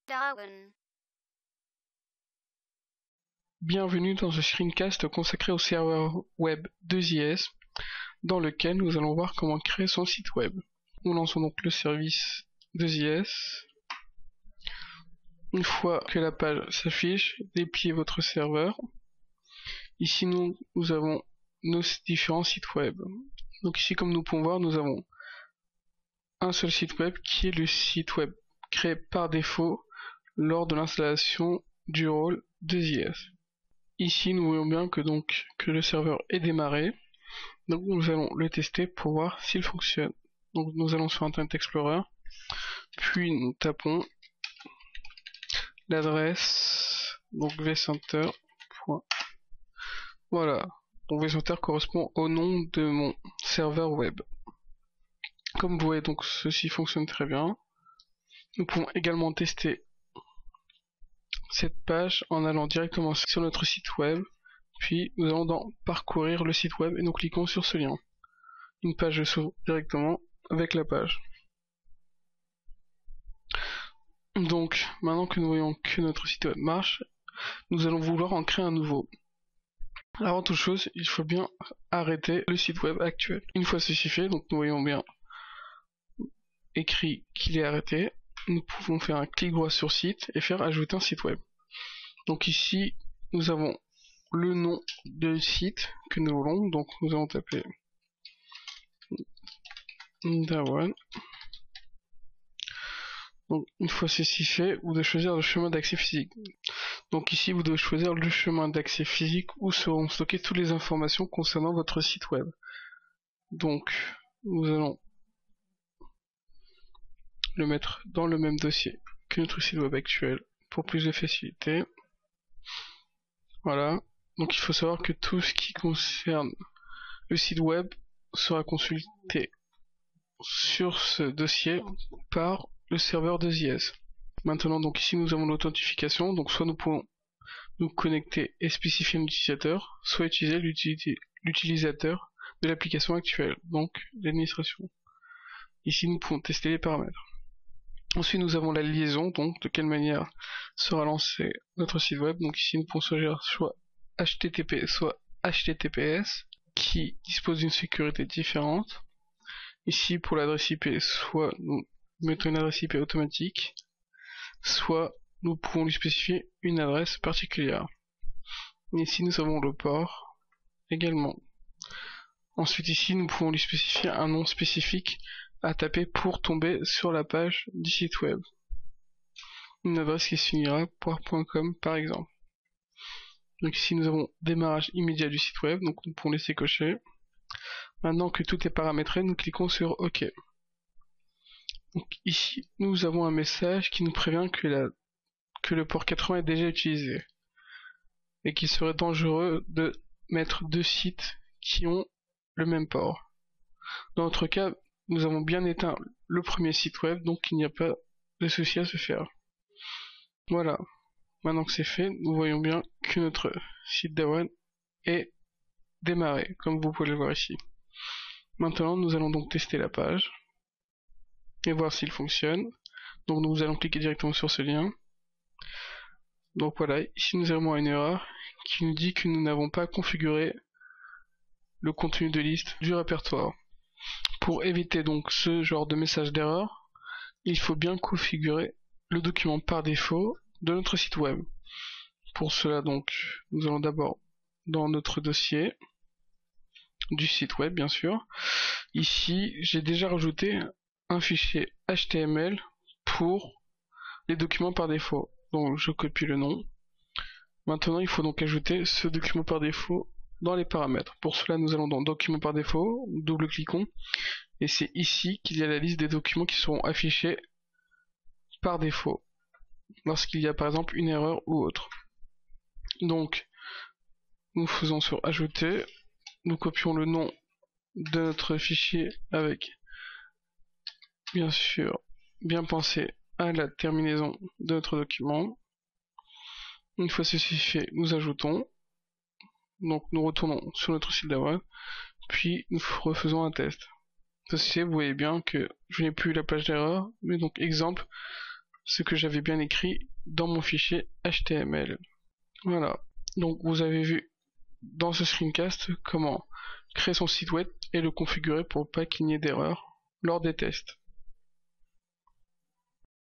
Darwin. Bienvenue dans ce screencast consacré au serveur web 2IS, dans lequel nous allons voir comment créer son site web. Nous lançons donc le service 2IS. Une fois que la page s'affiche, dépliez votre serveur. Ici nous avons nos différents sites web. Donc ici, comme nous pouvons voir, nous avons un seul site web qui est le site web créé par défaut lors de l'installation du rôle 2IS. Ici nous voyons bien que le serveur est démarré. Donc nous allons le tester pour voir s'il fonctionne. Donc nous allons sur Internet Explorer, puis nous tapons l'adresse, donc vcenter. Voilà, donc vcenter correspond au nom de mon serveur web. Comme vous voyez, donc ceci fonctionne très bien. Nous pouvons également tester cette page en allant directement sur notre site web, puis nous allons dans parcourir le site web et nous cliquons sur ce lien. Une page s'ouvre directement avec la page. Donc maintenant que nous voyons que notre site web marche, nous allons vouloir en créer un nouveau. Avant toute chose, il faut bien arrêter le site web actuel. Une fois ceci fait, donc nous voyons bien écrit qu'il est arrêté, nous pouvons faire un clic droit sur site et faire ajouter un site web. Donc ici nous avons le nom du site que nous voulons, donc nous allons taper Darwin. Donc une fois ceci fait, vous devez choisir le chemin d'accès physique. Donc ici vous devez choisir le chemin d'accès physique où seront stockées toutes les informations concernant votre site web. Donc nous allons le mettre dans le même dossier que notre site web actuel pour plus de facilité. Voilà, donc il faut savoir que tout ce qui concerne le site web sera consulté sur ce dossier par le serveur 2IS. Maintenant, donc ici nous avons l'authentification, donc soit nous pouvons nous connecter et spécifier un utilisateur, soit utiliser l'utilisateur de l'application actuelle, donc l'administration. Ici nous pouvons tester les paramètres. Ensuite nous avons la liaison, donc de quelle manière sera lancé notre site web. Donc ici nous pouvons choisir soit HTTP soit HTTPS qui dispose d'une sécurité différente. Ici pour l'adresse IP, soit nous mettons une adresse IP automatique, soit nous pouvons lui spécifier une adresse particulière. Et ici nous avons le port également. Ensuite ici nous pouvons lui spécifier un nom spécifique à taper pour tomber sur la page du site web. Une adresse qui s'unira .com par exemple. Donc ici nous avons démarrage immédiat du site web, donc nous pouvons laisser cocher. Maintenant que tout est paramétré, nous cliquons sur OK. Donc ici nous avons un message qui nous prévient que le port 80 est déjà utilisé et qu'il serait dangereux de mettre deux sites qui ont le même port. Dans notre cas, nous avons bien éteint le premier site web, donc il n'y a pas de souci à se faire. Voilà, maintenant que c'est fait, nous voyons bien que notre site Darwin est démarré, comme vous pouvez le voir ici. Maintenant, nous allons donc tester la page et voir s'il fonctionne. Donc nous allons cliquer directement sur ce lien. Donc voilà, ici nous avons une erreur qui nous dit que nous n'avons pas configuré le contenu de liste du répertoire. Pour éviter donc ce genre de message d'erreur, il faut bien configurer le document par défaut de notre site web. Pour cela donc, nous allons d'abord dans notre dossier du site web bien sûr. Ici, j'ai déjà rajouté un fichier HTML pour les documents par défaut. Donc je copie le nom. Maintenant, il faut donc ajouter ce document par défaut dans les paramètres. Pour cela, nous allons dans document par défaut, double-cliquons, et c'est ici qu'il y a la liste des documents qui seront affichés par défaut lorsqu'il y a par exemple une erreur ou autre. Donc nous faisons sur ajouter, nous copions le nom de notre fichier avec bien sûr bien pensé à la terminaison de notre document. Une fois ceci fait, nous ajoutons, donc nous retournons sur notre site Darwin, puis nous refaisons un test. Ceci, vous voyez bien que je n'ai plus la page d'erreur, mais donc exemple, ce que j'avais bien écrit dans mon fichier HTML. Voilà, donc vous avez vu dans ce screencast comment créer son site web et le configurer pour pas qu'il n'y ait d'erreur lors des tests.